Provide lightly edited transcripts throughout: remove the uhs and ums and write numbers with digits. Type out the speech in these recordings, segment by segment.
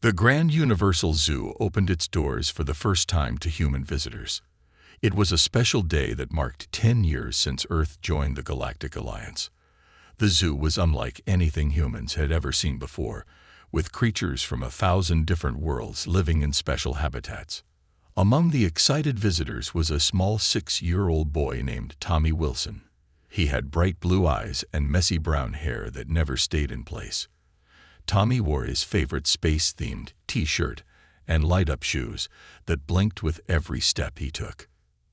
The Grand Universal Zoo opened its doors for the first time to human visitors. It was a special day that marked 10 years since Earth joined the Galactic Alliance. The zoo was unlike anything humans had ever seen before, with creatures from 1,000 different worlds living in special habitats. Among the excited visitors was a small 6-year-old boy named Tommy Wilson. He had bright blue eyes and messy brown hair that never stayed in place. Tommy wore his favorite space-themed t-shirt and light-up shoes that blinked with every step he took.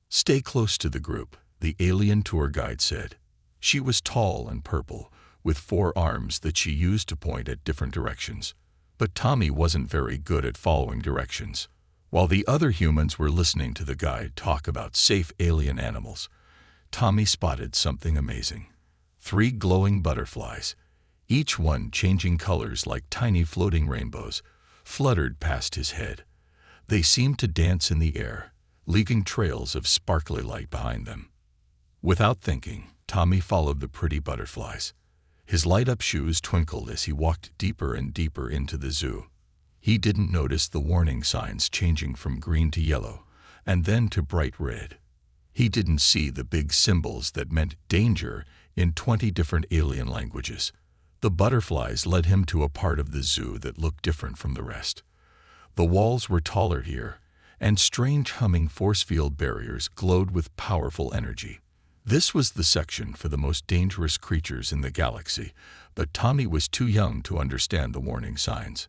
"Stay close to the group," the alien tour guide said. She was tall and purple, with 4 arms that she used to point at different directions. But Tommy wasn't very good at following directions. While the other humans were listening to the guide talk about safe alien animals, Tommy spotted something amazing. 3 glowing butterflies, each one changing colors like tiny floating rainbows, fluttered past his head. They seemed to dance in the air, leaving trails of sparkly light behind them. Without thinking, Tommy followed the pretty butterflies. His light-up shoes twinkled as he walked deeper and deeper into the zoo. He didn't notice the warning signs changing from green to yellow, and then to bright red. He didn't see the big symbols that meant danger in 20 different alien languages. The butterflies led him to a part of the zoo that looked different from the rest. The walls were taller here, and strange humming force field barriers glowed with powerful energy. This was the section for the most dangerous creatures in the galaxy, but Tommy was too young to understand the warning signs.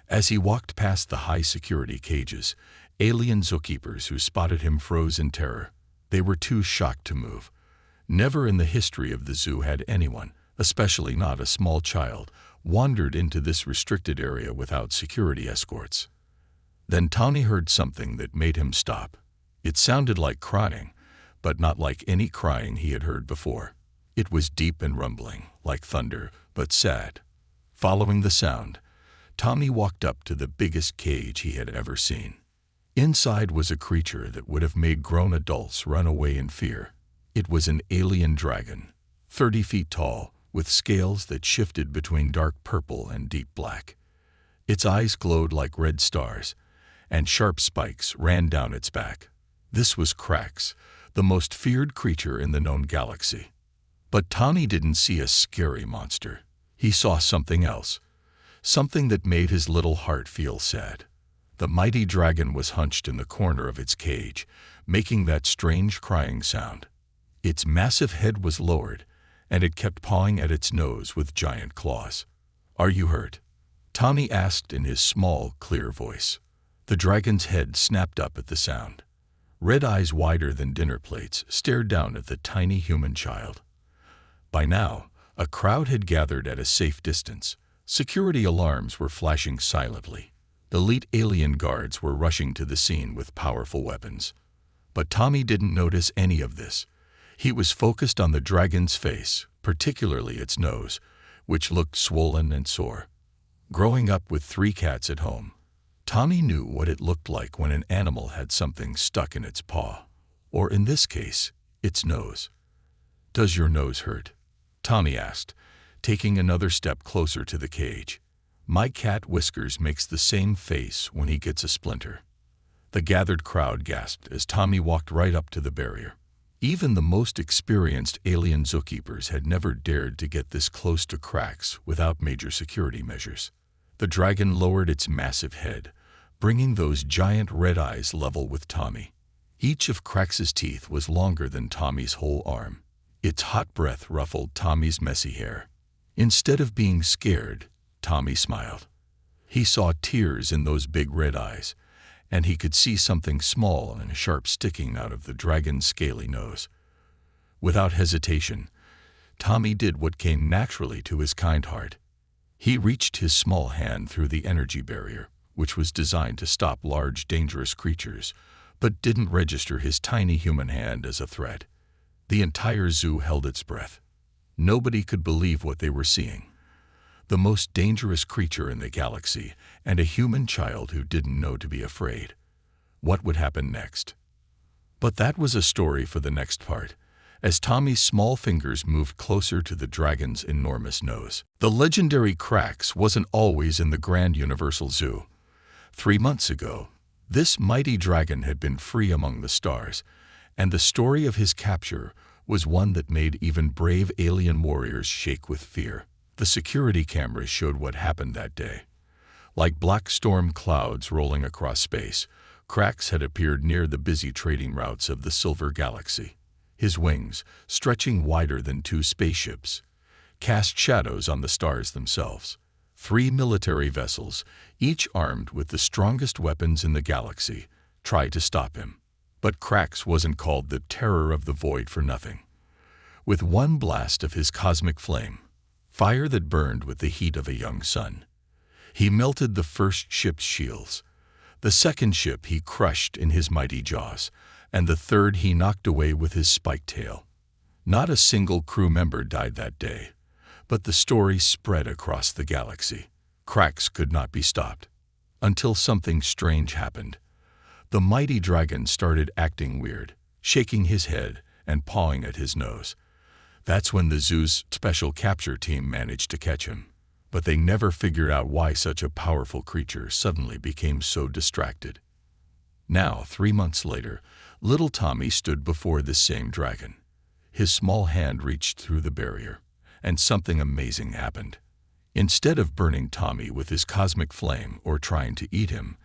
As he walked past the high-security cages, alien zookeepers who spotted him froze in terror. They were too shocked to move. Never in the history of the zoo had anyone, especially not a small child, wandered into this restricted area without security escorts. Then Tommy heard something that made him stop. It sounded like crying, but not like any crying he had heard before. It was deep and rumbling, like thunder, but sad. Following the sound, Tommy walked up to the biggest cage he had ever seen. Inside was a creature that would have made grown adults run away in fear. It was an alien dragon, 30 feet tall, with scales that shifted between dark purple and deep black. Its eyes glowed like red stars, and sharp spikes ran down its back. This was Krax, the most feared creature in the known galaxy. But Tommy didn't see a scary monster. He saw something else, something that made his little heart feel sad. The mighty dragon was hunched in the corner of its cage, making that strange crying sound. Its massive head was lowered, and it kept pawing at its nose with giant claws. "Are you hurt?" Tommy asked in his small, clear voice. The dragon's head snapped up at the sound. Red eyes wider than dinner plates stared down at the tiny human child. By now, a crowd had gathered at a safe distance. Security alarms were flashing silently. Elite alien guards were rushing to the scene with powerful weapons. But Tommy didn't notice any of this. He was focused on the dragon's face, particularly its nose, which looked swollen and sore. Growing up with 3 cats at home, Tommy knew what it looked like when an animal had something stuck in its paw, or in this case, its nose. "Does your nose hurt?" Tommy asked, taking another step closer to the cage. "My cat Whiskers makes the same face when he gets a splinter." The gathered crowd gasped as Tommy walked right up to the barrier. Even the most experienced alien zookeepers had never dared to get this close to Krax without major security measures. The dragon lowered its massive head, bringing those giant red eyes level with Tommy. Each of Krax's teeth was longer than Tommy's whole arm. Its hot breath ruffled Tommy's messy hair. Instead of being scared, Tommy smiled. He saw tears in those big red eyes, and he could see something small and sharp sticking out of the dragon's scaly nose. Without hesitation, Tommy did what came naturally to his kind heart. He reached his small hand through the energy barrier, which was designed to stop large, dangerous creatures, but didn't register his tiny human hand as a threat. The entire zoo held its breath. Nobody could believe what they were seeing. The most dangerous creature in the galaxy, and a human child who didn't know to be afraid. What would happen next? But that was a story for the next part, as Tommy's small fingers moved closer to the dragon's enormous nose. The legendary Krax wasn't always in the Grand Universal Zoo. 3 months ago, this mighty dragon had been free among the stars, and the story of his capture was one that made even brave alien warriors shake with fear. The security cameras showed what happened that day. Like black storm clouds rolling across space, Krax had appeared near the busy trading routes of the Silver Galaxy. His wings, stretching wider than 2 spaceships, cast shadows on the stars themselves. 3 military vessels, each armed with the strongest weapons in the galaxy, tried to stop him. But Krax wasn't called the Terror of the Void for nothing. With one blast of his cosmic flame, fire that burned with the heat of a young sun, he melted the first ship's shields. The second ship he crushed in his mighty jaws, and the third he knocked away with his spiked tail. Not a single crew member died that day, but the story spread across the galaxy. Krax could not be stopped. Until something strange happened. The mighty dragon started acting weird, shaking his head and pawing at his nose. That's when the zoo's special capture team managed to catch him. But they never figured out why such a powerful creature suddenly became so distracted. Now, 3 months later, little Tommy stood before this same dragon. His small hand reached through the barrier, and something amazing happened. Instead of burning Tommy with his cosmic flame or trying to eat him,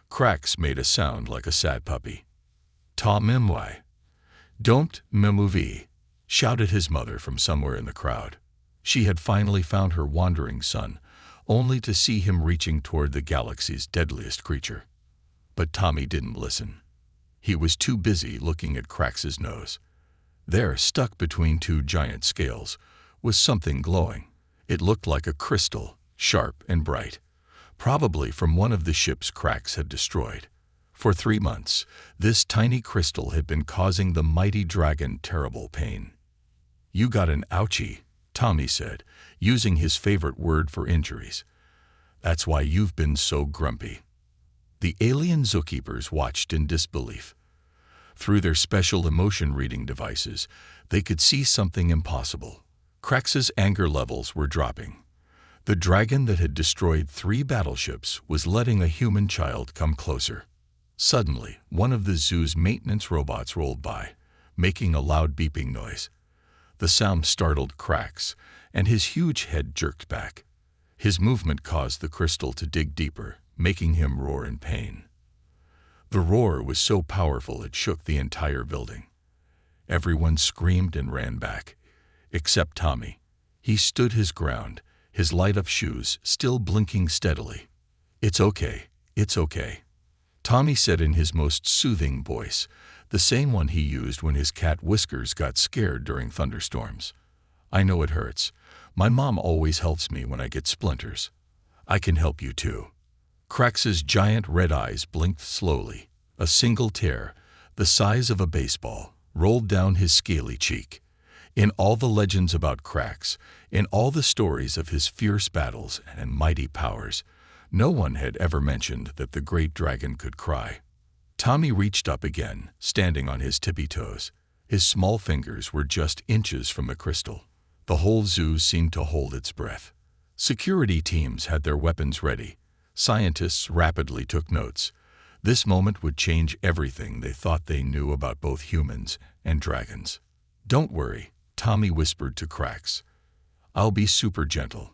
Krax made a sound like a sad puppy. "Ta mimwai. Don't mimuvi," shouted his mother from somewhere in the crowd. She had finally found her wandering son, only to see him reaching toward the galaxy's deadliest creature. But Tommy didn't listen. He was too busy looking at Krax's nose. There, stuck between 2 giant scales, was something glowing. It looked like a crystal, sharp and bright, probably from one of the ships Krax had destroyed. For 3 months, this tiny crystal had been causing the mighty dragon terrible pain. "You got an ouchie," Tommy said, using his favorite word for injuries. "That's why you've been so grumpy." The alien zookeepers watched in disbelief. Through their special emotion-reading devices, they could see something impossible. Krax's anger levels were dropping. The dragon that had destroyed 3 battleships was letting a human child come closer. Suddenly, one of the zoo's maintenance robots rolled by, making a loud beeping noise. The sound startled Krax, and his huge head jerked back. His movement caused the crystal to dig deeper, making him roar in pain. The roar was so powerful it shook the entire building. Everyone screamed and ran back, except Tommy. He stood his ground, his light-up shoes still blinking steadily. "It's okay, it's okay," Tommy said in his most soothing voice, the same one he used when his cat Whiskers got scared during thunderstorms. "I know it hurts. My mom always helps me when I get splinters. I can help you too." Krax's giant red eyes blinked slowly. A single tear, the size of a baseball, rolled down his scaly cheek. In all the legends about Krax, in all the stories of his fierce battles and mighty powers, no one had ever mentioned that the great dragon could cry. Tommy reached up again, standing on his tippy toes. His small fingers were just inches from the crystal. The whole zoo seemed to hold its breath. Security teams had their weapons ready. Scientists rapidly took notes. This moment would change everything they thought they knew about both humans and dragons. "Don't worry," Tommy whispered to Krax. "I'll be super gentle."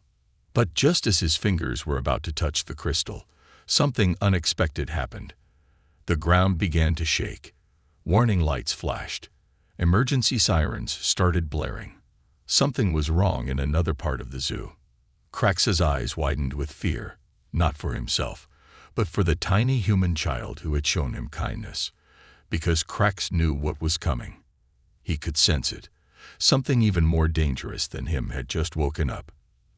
But just as his fingers were about to touch the crystal, something unexpected happened. The ground began to shake. Warning lights flashed. Emergency sirens started blaring. Something was wrong in another part of the zoo. Krax's eyes widened with fear, not for himself, but for the tiny human child who had shown him kindness. Because Krax knew what was coming. He could sense it. Something even more dangerous than him had just woken up.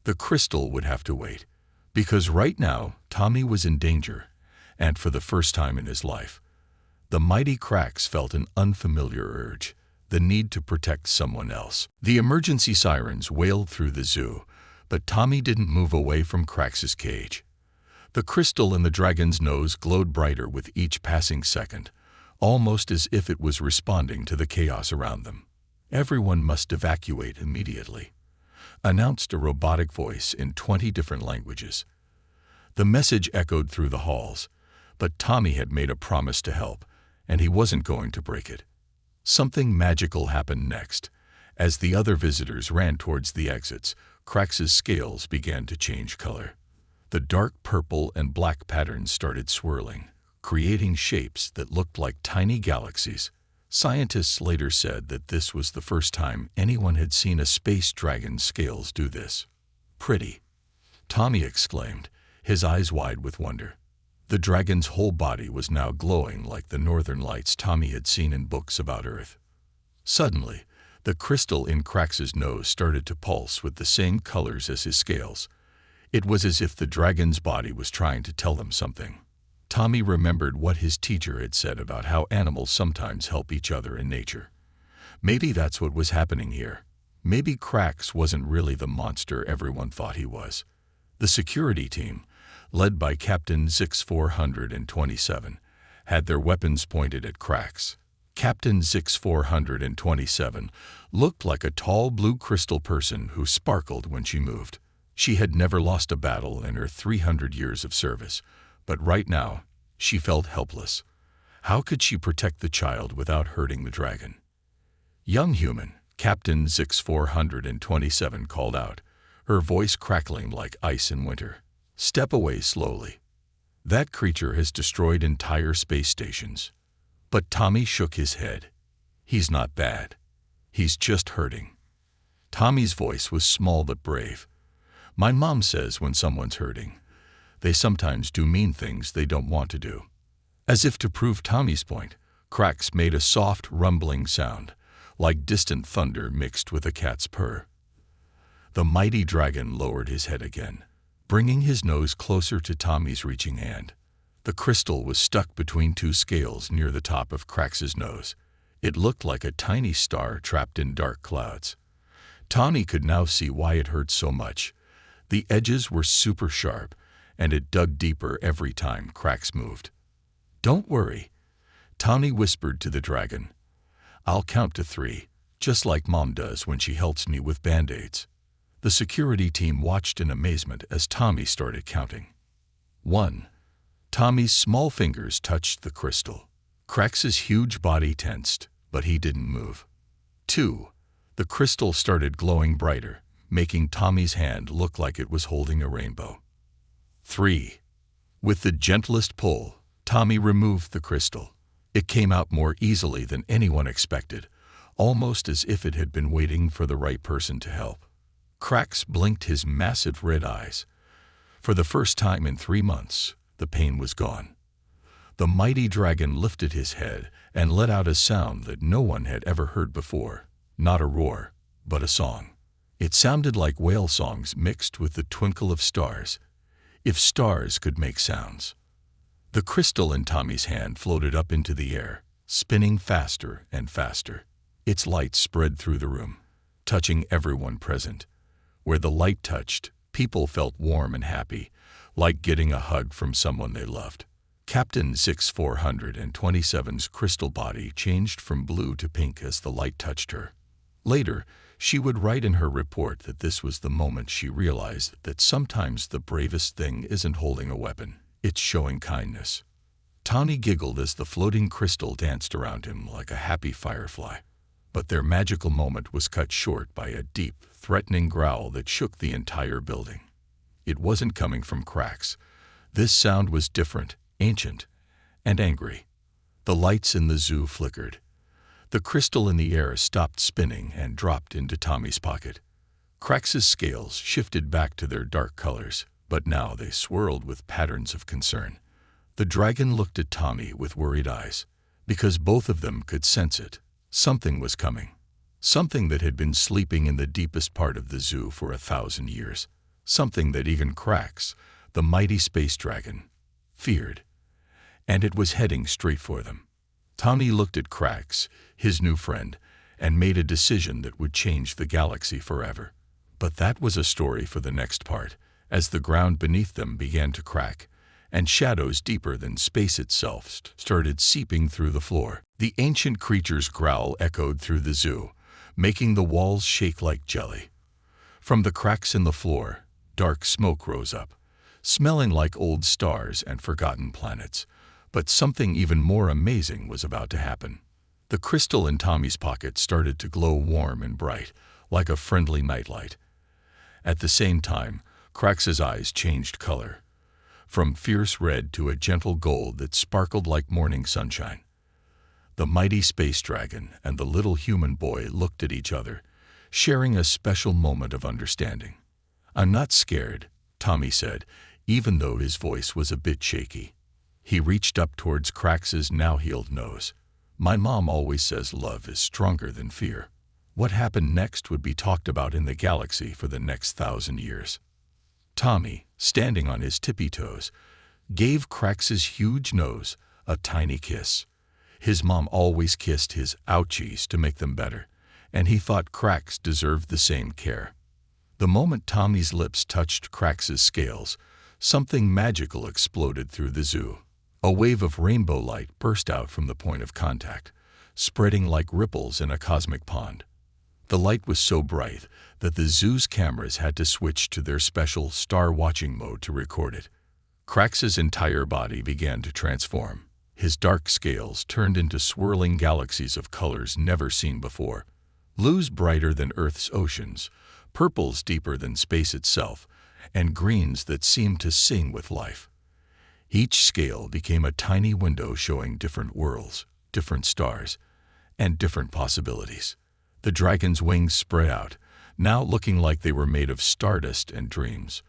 The crystal would have to wait, because right now Tommy was in danger, and for the first time in his life. The mighty Krax felt an unfamiliar urge, the need to protect someone else. The emergency sirens wailed through the zoo, but Tommy didn't move away from Krax's cage. The crystal in the dragon's nose glowed brighter with each passing second, almost as if it was responding to the chaos around them. "Everyone must evacuate immediately," announced a robotic voice in 20 different languages. The message echoed through the halls. But Tommy had made a promise to help, and he wasn't going to break it. Something magical happened next. As the other visitors ran towards the exits, Crax's scales began to change color. The dark purple and black patterns started swirling, creating shapes that looked like tiny galaxies. Scientists later said that this was the first time anyone had seen a space dragon's scales do this. "Pretty," Tommy exclaimed, his eyes wide with wonder. The dragon's whole body was now glowing like the northern lights Tommy had seen in books about Earth. Suddenly, the crystal in Crax's nose started to pulse with the same colors as his scales. It was as if the dragon's body was trying to tell them something. Tommy remembered what his teacher had said about how animals sometimes help each other in nature. Maybe that's what was happening here. Maybe Crax wasn't really the monster everyone thought he was. The security team, led by Captain Zix 427, had their weapons pointed at Crax. Captain Zix 427 looked like a tall blue crystal person who sparkled when she moved. She had never lost a battle in her 300 years of service, but right now, she felt helpless. How could she protect the child without hurting the dragon? "Young human," Captain Zix 427 called out, her voice crackling like ice in winter. "Step away slowly. That creature has destroyed entire space stations." But Tommy shook his head. "He's not bad. He's just hurting." Tommy's voice was small but brave. "My mom says when someone's hurting, they sometimes do mean things they don't want to do." As if to prove Tommy's point, Crax made a soft, rumbling sound, like distant thunder mixed with a cat's purr. The mighty dragon lowered his head again, bringing his nose closer to Tommy's reaching hand. The crystal was stuck between two scales near the top of Crax's nose. It looked like a tiny star trapped in dark clouds. Tommy could now see why it hurt so much. The edges were super sharp, and it dug deeper every time Crax moved. "Don't worry," Tommy whispered to the dragon. "I'll count to 3, just like Mom does when she helps me with Band-Aids." The security team watched in amazement as Tommy started counting. 1. Tommy's small fingers touched the crystal. Crax's huge body tensed, but he didn't move. 2. The crystal started glowing brighter, making Tommy's hand look like it was holding a rainbow. 3. With the gentlest pull, Tommy removed the crystal. It came out more easily than anyone expected, almost as if it had been waiting for the right person to help. Crax blinked his massive red eyes. For the first time in 3 months, the pain was gone. The mighty dragon lifted his head and let out a sound that no one had ever heard before. Not a roar, but a song. It sounded like whale songs mixed with the twinkle of stars. If stars could make sounds. The crystal in Tommy's hand floated up into the air, spinning faster and faster. Its light spread through the room, touching everyone present. Where the light touched, people felt warm and happy, like getting a hug from someone they loved. Captain Zix 427's crystal body changed from blue to pink as the light touched her. Later, she would write in her report that this was the moment she realized that sometimes the bravest thing isn't holding a weapon, it's showing kindness. Tommy giggled as the floating crystal danced around him like a happy firefly. But their magical moment was cut short by a deep, threatening growl that shook the entire building. It wasn't coming from Crax. This sound was different, ancient, and angry. The lights in the zoo flickered. The crystal in the air stopped spinning and dropped into Tommy's pocket. Crax's scales shifted back to their dark colors, but now they swirled with patterns of concern. The dragon looked at Tommy with worried eyes, because both of them could sense it. Something was coming. Something that had been sleeping in the deepest part of the zoo for 1,000 years. Something that even Crax, the mighty space dragon, feared. And it was heading straight for them. Tommy looked at Crax, his new friend, and made a decision that would change the galaxy forever. But that was a story for the next part, as the ground beneath them began to crack, and shadows deeper than space itself started seeping through the floor. The ancient creature's growl echoed through the zoo, making the walls shake like jelly. From the cracks in the floor, dark smoke rose up, smelling like old stars and forgotten planets. But something even more amazing was about to happen. The crystal in Tommy's pocket started to glow warm and bright, like a friendly nightlight. At the same time, Crax's eyes changed color, from fierce red to a gentle gold that sparkled like morning sunshine. The mighty space dragon and the little human boy looked at each other, sharing a special moment of understanding. "I'm not scared," Tommy said, even though his voice was a bit shaky. He reached up towards Crax's now-healed nose. "My mom always says love is stronger than fear." What happened next would be talked about in the galaxy for the next 1,000 years. Tommy, standing on his tippy toes, gave Crax's huge nose a tiny kiss. His mom always kissed his ouchies to make them better, and he thought Crax deserved the same care. The moment Tommy's lips touched Crax's scales, something magical exploded through the zoo. A wave of rainbow light burst out from the point of contact, spreading like ripples in a cosmic pond. The light was so bright that the zoo's cameras had to switch to their special star-watching mode to record it. Crax's entire body began to transform. His dark scales turned into swirling galaxies of colors never seen before. Blues brighter than Earth's oceans, purples deeper than space itself, and greens that seemed to sing with life. Each scale became a tiny window showing different worlds, different stars, and different possibilities. The dragon's wings spread out, now looking like they were made of stardust and dreams.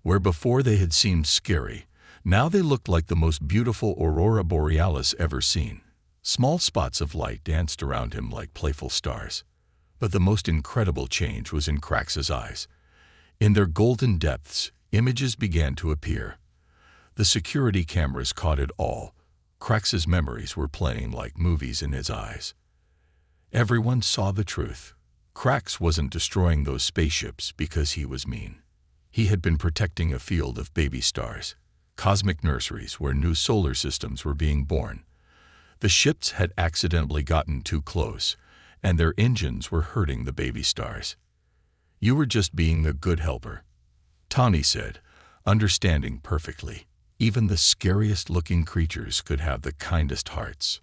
Where before they had seemed scary, now they looked like the most beautiful aurora borealis ever seen. Small spots of light danced around him like playful stars. But the most incredible change was in Crax's eyes. In their golden depths, images began to appear. The security cameras caught it all. Crax's memories were playing like movies in his eyes. Everyone saw the truth. Crax wasn't destroying those spaceships because he was mean. He had been protecting a field of baby stars, cosmic nurseries where new solar systems were being born. The ships had accidentally gotten too close, and their engines were hurting the baby stars. "You were just being a good helper," Tommy said, understanding perfectly. Even the scariest-looking creatures could have the kindest hearts.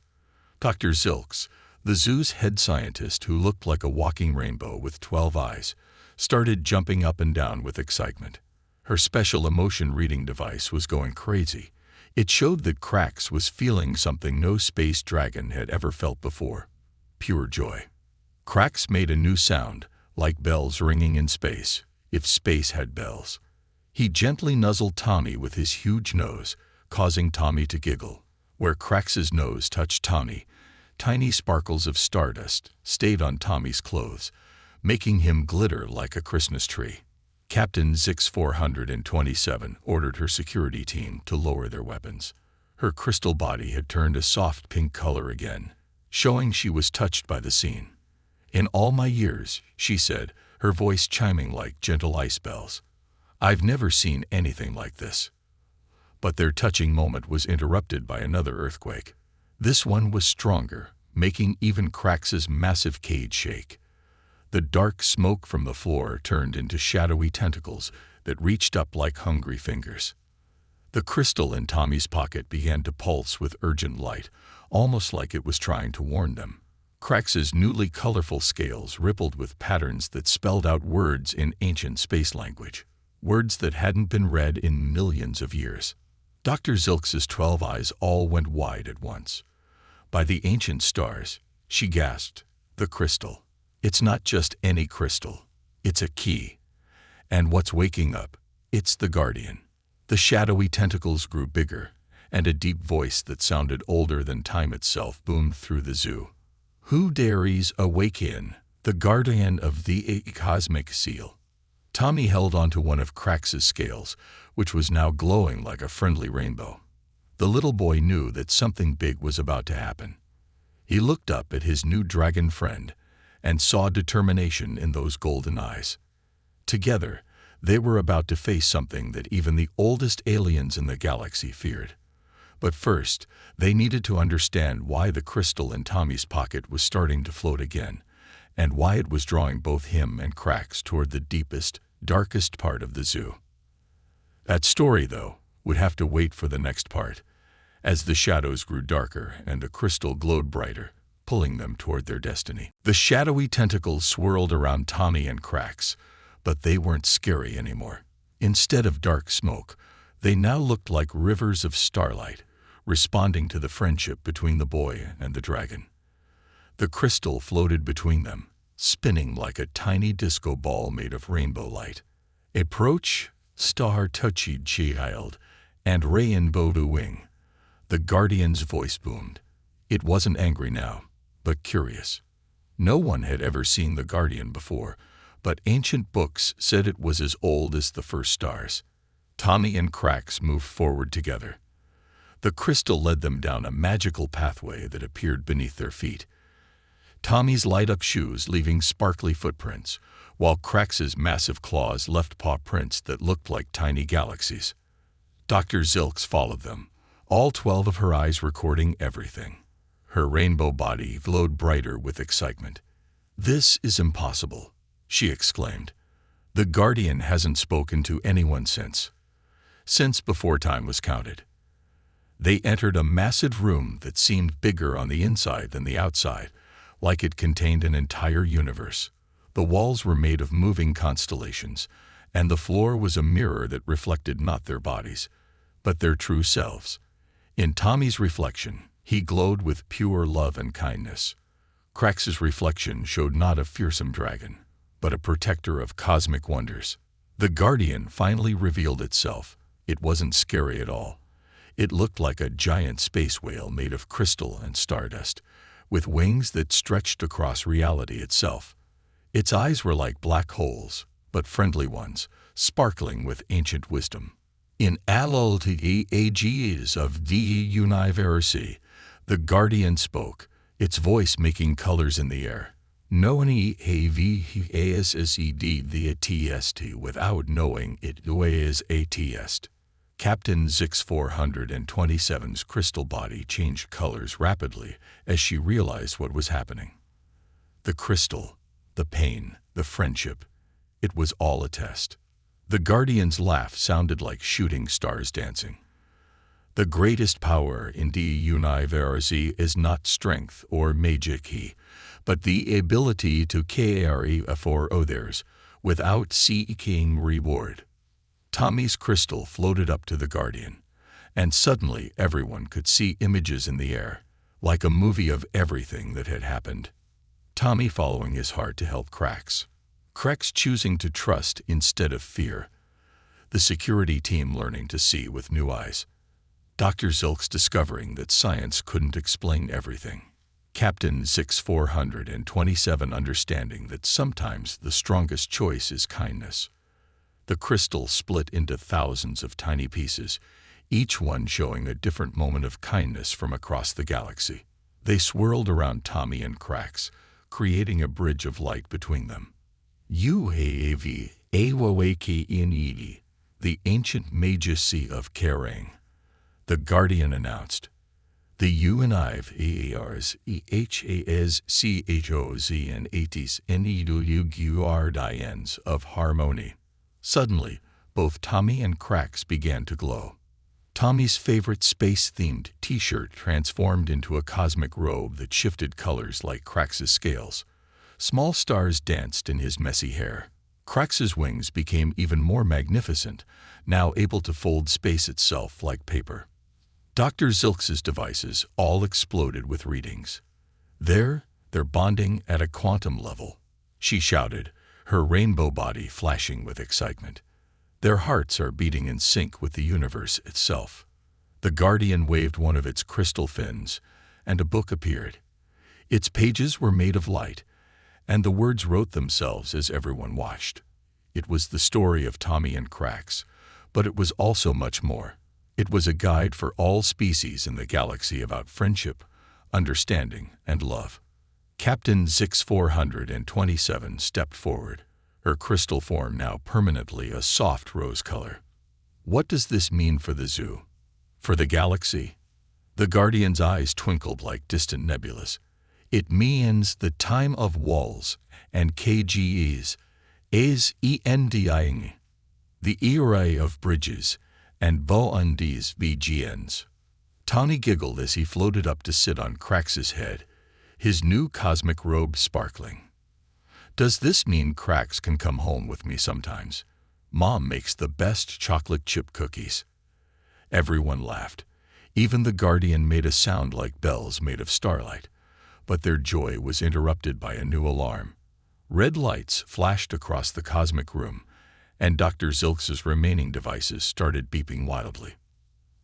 Dr. Zilks, the zoo's head scientist who looked like a walking rainbow with 12 eyes, started jumping up and down with excitement. Her special emotion reading device was going crazy. It showed that Crax was feeling something no space dragon had ever felt before. Pure joy. Crax made a new sound, like bells ringing in space, if space had bells. He gently nuzzled Tommy with his huge nose, causing Tommy to giggle. Where Crax's nose touched Tommy, tiny sparkles of stardust stayed on Tommy's clothes, making him glitter like a Christmas tree. Captain Zix 427 ordered her security team to lower their weapons. Her crystal body had turned a soft pink color again, showing she was touched by the scene. "In all my years," she said, her voice chiming like gentle ice bells, "I've never seen anything like this." But their touching moment was interrupted by another earthquake. This one was stronger, making even Crax's massive cage shake. The dark smoke from the floor turned into shadowy tentacles that reached up like hungry fingers. The crystal in Tommy's pocket began to pulse with urgent light, almost like it was trying to warn them. Crax's newly colorful scales rippled with patterns that spelled out words in ancient space language, words that hadn't been read in millions of years. Dr. Zilks's 12 eyes all went wide at once. "By the ancient stars," she gasped, "the crystal. It's not just any crystal. It's a key. And what's waking up? It's the guardian." The shadowy tentacles grew bigger, and a deep voice that sounded older than time itself boomed through the zoo. "Who dares awaken the guardian of the cosmic seal?" Tommy held onto one of Crax's scales, which was now glowing like a friendly rainbow. The little boy knew that something big was about to happen. He looked up at his new dragon friend and saw determination in those golden eyes. Together, they were about to face something that even the oldest aliens in the galaxy feared. But first, they needed to understand why the crystal in Tommy's pocket was starting to float again, and why it was drawing both him and Crax toward the deepest, darkest part of the zoo. That story, though, would have to wait for the next part. as the shadows grew darker and the crystal glowed brighter, pulling them toward their destiny. The shadowy tentacles swirled around Tommy and Krax, but they weren't scary anymore. Instead of dark smoke, they now looked like rivers of starlight, responding to the friendship between the boy and the dragon. The crystal floated between them, spinning like a tiny disco ball made of rainbow light. Approach, star-touched child, and rainbow wing. The guardian's voice boomed. It wasn't angry now, but curious. No one had ever seen the guardian before, but ancient books said it was as old as the first stars. Tommy and Krax moved forward together. The crystal led them down a magical pathway that appeared beneath their feet. Tommy's light-up shoes leaving sparkly footprints, while Krax's massive claws left paw prints that looked like tiny galaxies. Dr. Zilks followed them, all 12 of her eyes recording everything. Her rainbow body glowed brighter with excitement. "This is impossible," she exclaimed. "The Guardian hasn't spoken to anyone since before time was counted." They entered a massive room that seemed bigger on the inside than the outside, like it contained an entire universe. The walls were made of moving constellations, and the floor was a mirror that reflected not their bodies, but their true selves. In Tommy's reflection, he glowed with pure love and kindness. Krax's reflection showed not a fearsome dragon, but a protector of cosmic wonders. The Guardian finally revealed itself. It wasn't scary at all. It looked like a giant space whale made of crystal and stardust, with wings that stretched across reality itself. Its eyes were like black holes, but friendly ones, sparkling with ancient wisdom. In all the ages of the universe, the Guardian spoke, its voice making colors in the air. No one avsed the test without knowing it was a test. Captain Zix 427's crystal body changed colors rapidly as she realized what was happening. The crystal, the pain, the friendship, it was all a test. The Guardian's laugh sounded like shooting stars dancing. "The greatest power in the universe is not strength or magic, but the ability to care for others without seeking reward." Tommy's crystal floated up to the Guardian, and suddenly everyone could see images in the air, like a movie of everything that had happened. Tommy following his heart to help Krax. Krax choosing to trust instead of fear. The security team learning to see with new eyes. Dr. Zilks discovering that science couldn't explain everything. Captain Zix 427 understanding that sometimes the strongest choice is kindness. The crystal split into thousands of tiny pieces, each one showing a different moment of kindness from across the galaxy. They swirled around Tommy and Krax, creating a bridge of light between them. "UAV Awake, the ancient majesty of caring," the Guardian announced. "The UNIVARS EHASCHOZ and 80s NEWGURDIANs of harmony." Suddenly, both Tommy and Krax began to glow. Tommy's favorite space-themed t-shirt transformed into a cosmic robe that shifted colors like Krax's scales. Small stars danced in his messy hair. Krax's wings became even more magnificent, now able to fold space itself like paper. Dr. Zilks's devices all exploded with readings. They're bonding at a quantum level, she shouted, her rainbow body flashing with excitement. Their hearts are beating in sync with the universe itself. The Guardian waved one of its crystal fins, and a book appeared. Its pages were made of light, and the words wrote themselves as everyone watched. It was the story of Tommy and Krax, but it was also much more. It was a guide for all species in the galaxy about friendship, understanding, and love. Captain Zix 427 stepped forward, her crystal form now permanently a soft rose color. "What does this mean for the zoo? For the galaxy?" The Guardian's eyes twinkled like distant nebulas. "It means the time of walls and KGEs, is ending, the era of bridges and boundaries begins." Tommy giggled as he floated up to sit on Krax's head, his new cosmic robe sparkling. "Does this mean Krax can come home with me sometimes? Mom makes the best chocolate chip cookies." Everyone laughed. Even the Guardian made a sound like bells made of starlight. But their joy was interrupted by a new alarm. Red lights flashed across the cosmic room, and Dr. Zilx's remaining devices started beeping wildly.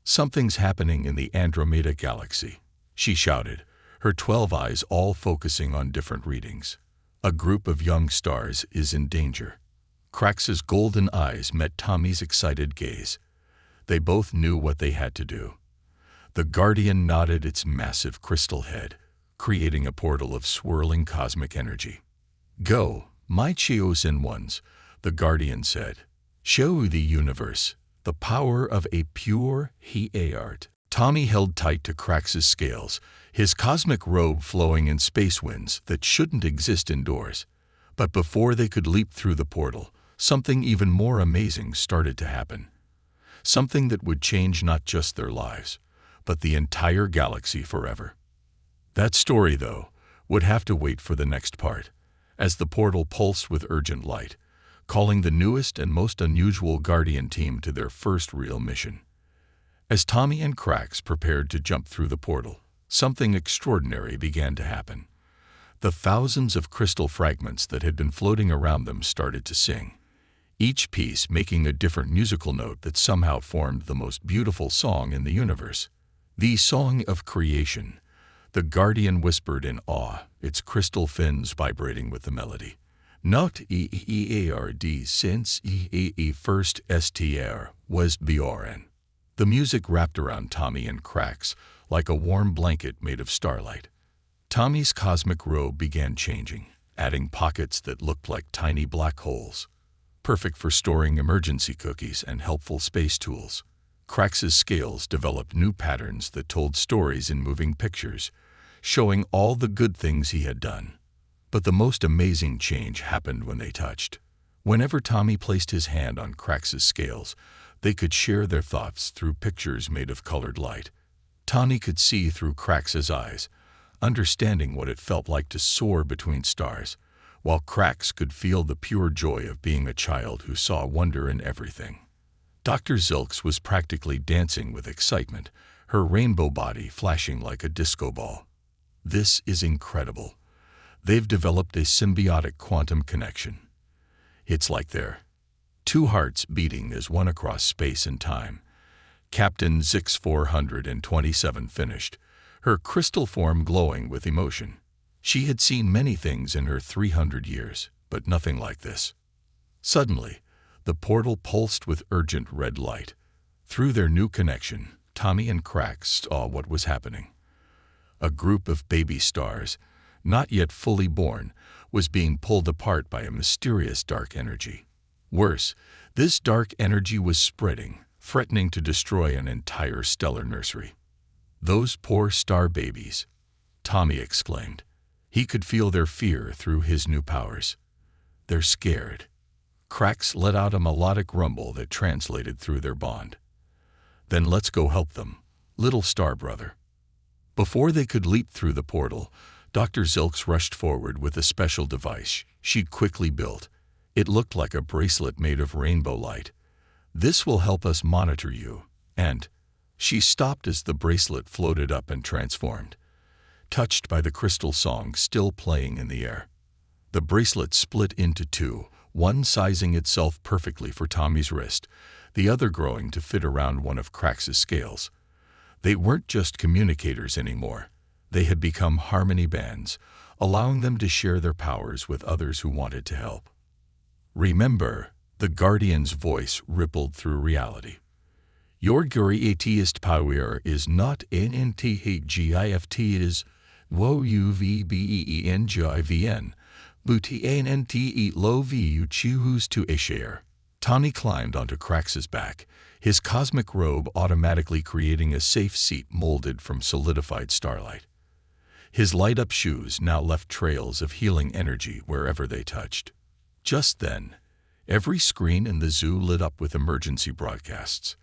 "Something's happening in the Andromeda Galaxy," she shouted, her 12 eyes all focusing on different readings. "A group of young stars is in danger." Krax's golden eyes met Tommy's excited gaze. They both knew what they had to do. The Guardian nodded its massive crystal head, creating a portal of swirling cosmic energy. "Go, my chosen ones," the Guardian said. "Show the universe the power of a pure heart." Tommy held tight to Krax's scales, his cosmic robe flowing in space winds that shouldn't exist indoors. But before they could leap through the portal, something even more amazing started to happen. Something that would change not just their lives, but the entire galaxy forever. That story, though, would have to wait for the next part, as the portal pulsed with urgent light, calling the newest and most unusual Guardian team to their first real mission. As Tommy and Krax prepared to jump through the portal, something extraordinary began to happen. The thousands of crystal fragments that had been floating around them started to sing, each piece making a different musical note that somehow formed the most beautiful song in the universe. "The song of creation," the Guardian whispered in awe, its crystal fins vibrating with the melody. "Not EEARD since EEE first STR was BRN." The music wrapped around Tommy and Krax like a warm blanket made of starlight. Tommy's cosmic robe began changing, adding pockets that looked like tiny black holes, perfect for storing emergency cookies and helpful space tools. Krax's scales developed new patterns that told stories in moving pictures, showing all the good things he had done. But the most amazing change happened when they touched. Whenever Tommy placed his hand on Krax's scales, they could share their thoughts through pictures made of colored light. Tommy could see through Krax's eyes, understanding what it felt like to soar between stars, while Krax could feel the pure joy of being a child who saw wonder in everything. Dr. Zilx was practically dancing with excitement, her rainbow body flashing like a disco ball. "This is incredible. They've developed a symbiotic quantum connection. It's like they're two hearts beating as one across space and time." Captain Zix 427 finished, her crystal form glowing with emotion. She had seen many things in her 300 years, but nothing like this. Suddenly, the portal pulsed with urgent red light. Through their new connection, Tommy and Krax saw what was happening. A group of baby stars, not yet fully born, was being pulled apart by a mysterious dark energy. Worse, this dark energy was spreading, threatening to destroy an entire stellar nursery. "Those poor star babies," Tommy exclaimed. He could feel their fear through his new powers. "They're scared." Krax let out a melodic rumble that translated through their bond. "Then let's go help them, little star brother." Before they could leap through the portal, Dr. Zilx rushed forward with a special device she'd quickly built. It looked like a bracelet made of rainbow light. "This will help us monitor you," and she stopped as the bracelet floated up and transformed, touched by the crystal song still playing in the air. The bracelet split into two, one sizing itself perfectly for Tommy's wrist, the other growing to fit around one of Krax's scales. They weren't just communicators anymore. They had become harmony bands, allowing them to share their powers with others who wanted to help. "Remember," the Guardian's voice rippled through reality. "Your greatest power is not NNTHGIFT, it is WUVBENGIVN, but NNTE love you choose to share." Tommy climbed onto Krax's back, his cosmic robe automatically creating a safe seat molded from solidified starlight. His light-up shoes now left trails of healing energy wherever they touched. Just then, every screen in the zoo lit up with emergency broadcasts.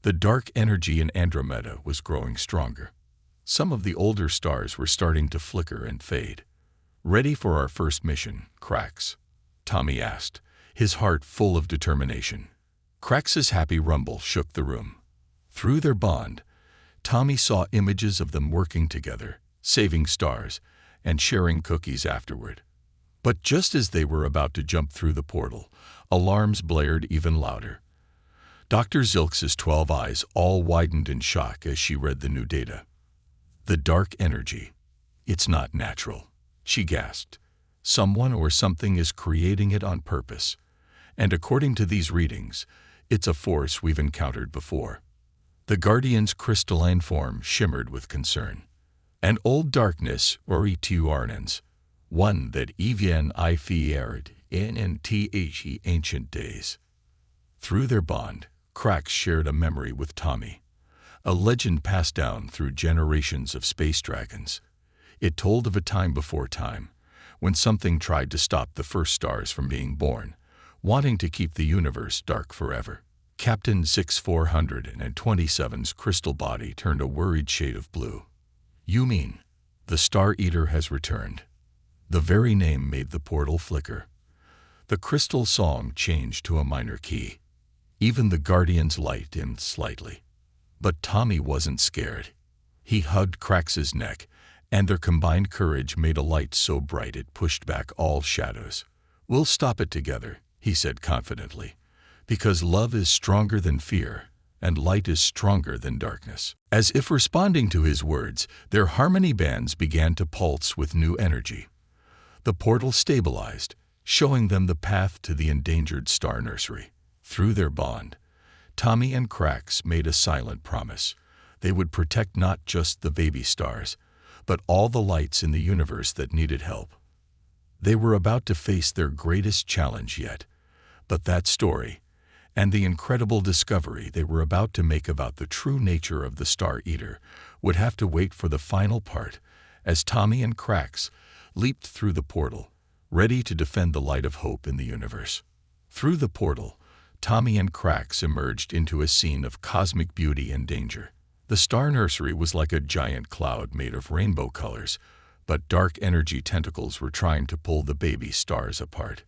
The dark energy in Andromeda was growing stronger. Some of the older stars were starting to flicker and fade. "Ready for our first mission, Krax?" Tommy asked, his heart full of determination. Krax's happy rumble shook the room. Through their bond, Tommy saw images of them working together, saving stars, and sharing cookies afterward. But just as they were about to jump through the portal, alarms blared even louder. Dr. Zilx's 12 eyes all widened in shock as she read the new data. "The dark energy. It's not natural," she gasped. "Someone or something is creating it on purpose. And according to these readings, it's a force we've encountered before." The Guardian's crystalline form shimmered with concern. "An old darkness, or Etuarnans, one that even I feared in ancient days." Through their bond, Krax shared a memory with Tommy, a legend passed down through generations of space dragons. It told of a time before time, when something tried to stop the first stars from being born, wanting to keep the universe dark forever. Captain 6427's crystal body turned a worried shade of blue. "You mean, the Star Eater has returned?" The very name made the portal flicker. The crystal song changed to a minor key. Even the Guardian's light dimmed slightly. But Tommy wasn't scared. He hugged Krax's neck, and their combined courage made a light so bright it pushed back all shadows. "We'll stop it together," he said confidently, "because love is stronger than fear, and light is stronger than darkness." As if responding to his words, their harmony bands began to pulse with new energy. The portal stabilized, showing them the path to the endangered star nursery. Through their bond, Tommy and Krax made a silent promise. They would protect not just the baby stars, but all the lights in the universe that needed help. They were about to face their greatest challenge yet, but that story, and the incredible discovery they were about to make about the true nature of the Star Eater, would have to wait for the final part, as Tommy and Krax leaped through the portal, ready to defend the light of hope in the universe. Through the portal, Tommy and Krax emerged into a scene of cosmic beauty and danger. The star nursery was like a giant cloud made of rainbow colors, but dark energy tentacles were trying to pull the baby stars apart.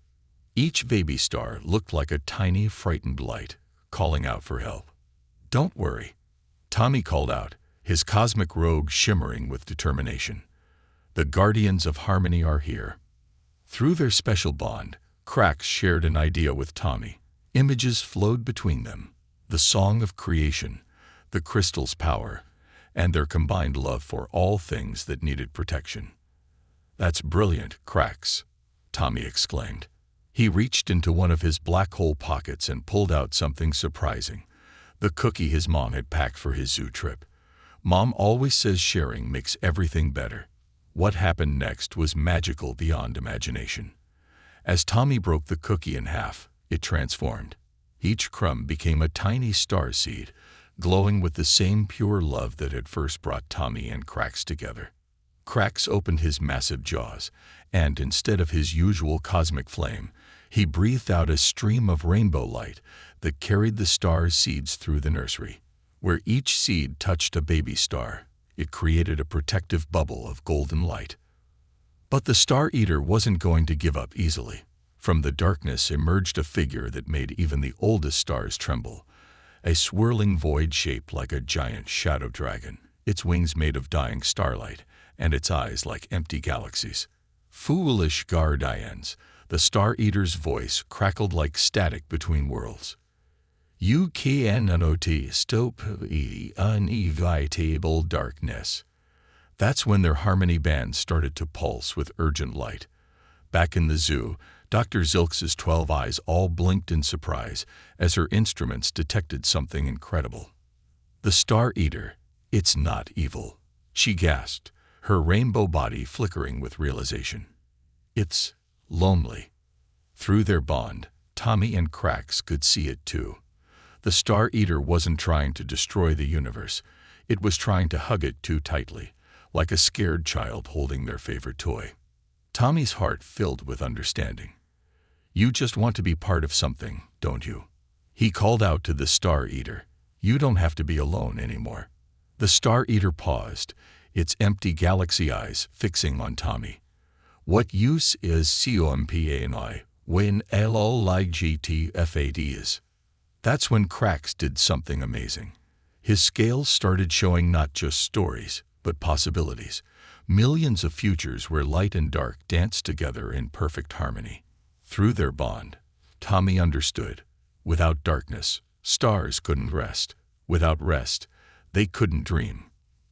Each baby star looked like a tiny, frightened light, calling out for help. "Don't worry," Tommy called out, his cosmic robe shimmering with determination. "The Guardians of Harmony are here." Through their special bond, Krax shared an idea with Tommy. Images flowed between them, the song of creation, the crystal's power, and their combined love for all things that needed protection. "That's brilliant, Krax," Tommy exclaimed. He reached into one of his black hole pockets and pulled out something surprising, the cookie his mom had packed for his zoo trip. Mom always says sharing makes everything better. What happened next was magical beyond imagination. As Tommy broke the cookie in half, it transformed. Each crumb became a tiny star seed, glowing with the same pure love that had first brought Tommy and Krax together. Krax opened his massive jaws, and instead of his usual cosmic flame, he breathed out a stream of rainbow light that carried the star's seeds through the nursery. Where each seed touched a baby star, it created a protective bubble of golden light. But the Star Eater wasn't going to give up easily. From the darkness emerged a figure that made even the oldest stars tremble, a swirling void shaped like a giant shadow dragon, its wings made of dying starlight, and its eyes like empty galaxies. "Foolish Guardians," the Star Eater's voice crackled like static between worlds. "You cannot stop the inevitable darkness." That's when their harmony bands started to pulse with urgent light. Back in the zoo, Dr. Zilx's 12 eyes all blinked in surprise as her instruments detected something incredible. "The Star Eater, it's not evil," she gasped, her rainbow body flickering with realization. "It's lonely." Through their bond, Tommy and Krax could see it too. The Star Eater wasn't trying to destroy the universe. It was trying to hug it too tightly, like a scared child holding their favorite toy. Tommy's heart filled with understanding. "You just want to be part of something, don't you?" He called out to the Star Eater. You don't have to be alone anymore." The Star Eater paused, its empty galaxy eyes fixing on Tommy. "What use is company when LOLIGTFAD is?" That's when Cracks did something amazing. His scales started showing not just stories, but possibilities. Millions of futures where light and dark danced together in perfect harmony. Through their bond, Tommy understood. Without darkness, stars couldn't rest. Without rest, they couldn't dream.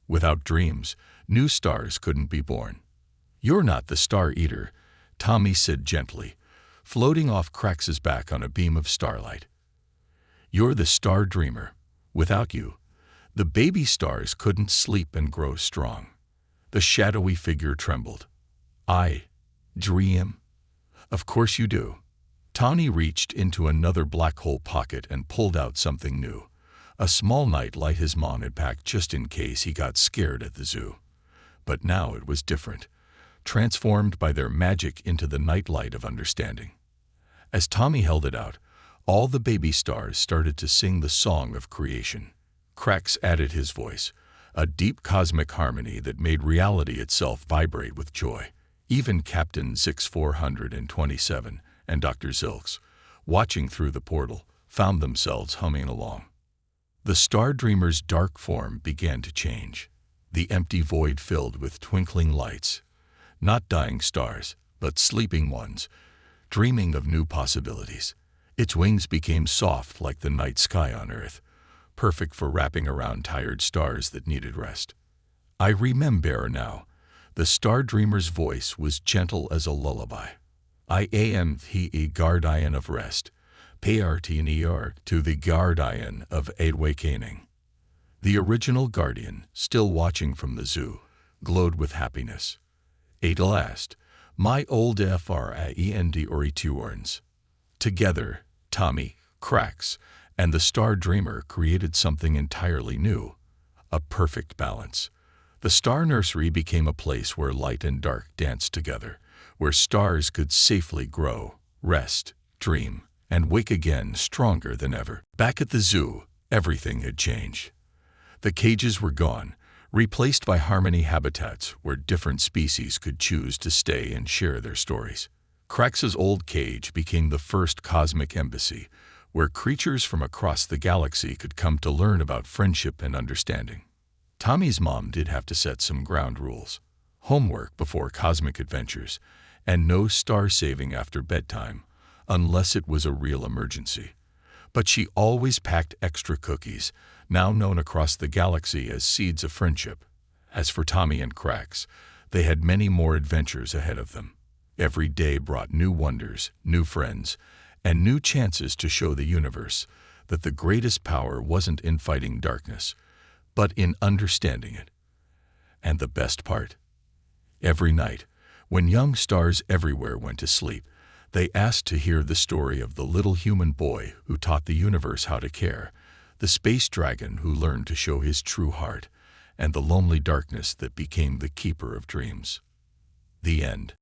Without dreams, new stars couldn't be born. "You're not the Star Eater," Tommy said gently, floating off Crax's back on a beam of starlight. "You're the Star Dreamer. Without you, the baby stars couldn't sleep and grow strong." The shadowy figure trembled. "I dream?" "Of course you do." Tommy reached into another black hole pocket and pulled out something new. A small night light his mom had packed just in case he got scared at the zoo. But now it was different, transformed by their magic into the night light of understanding. As Tommy held it out, all the baby stars started to sing the song of creation. Cracks added his voice, a deep cosmic harmony that made reality itself vibrate with joy. Even Captain Zix 427 and Dr. Zilks, watching through the portal, found themselves humming along. The Star Dreamer's dark form began to change. The empty void filled with twinkling lights. Not dying stars, but sleeping ones, dreaming of new possibilities. Its wings became soft like the night sky on Earth, perfect for wrapping around tired stars that needed rest. "I remember now." The Star Dreamer's voice was gentle as a lullaby. "I am the guardian of rest, PRTNER to the guardian of awakening." The original guardian, still watching from the zoo, glowed with happiness. "At last, my old friend returns." Together, Tommy, Cracks, and the Star Dreamer created something entirely new, a perfect balance. The Star Nursery became a place where light and dark danced together, where stars could safely grow, rest, dream, and wake again stronger than ever. Back at the zoo, everything had changed. The cages were gone, replaced by harmony habitats where different species could choose to stay and share their stories. Crax's old cage became the first cosmic embassy, where creatures from across the galaxy could come to learn about friendship and understanding. Tommy's mom did have to set some ground rules. Homework before cosmic adventures, and no star saving after bedtime, unless it was a real emergency. But she always packed extra cookies, now known across the galaxy as seeds of friendship. As for Tommy and Cracks, they had many more adventures ahead of them. Every day brought new wonders, new friends, and new chances to show the universe that the greatest power wasn't in fighting darkness, but in understanding it. And the best part? Every night, when young stars everywhere went to sleep, they asked to hear the story of the little human boy who taught the universe how to care, the space dragon who learned to show his true heart, and the lonely darkness that became the keeper of dreams. The end.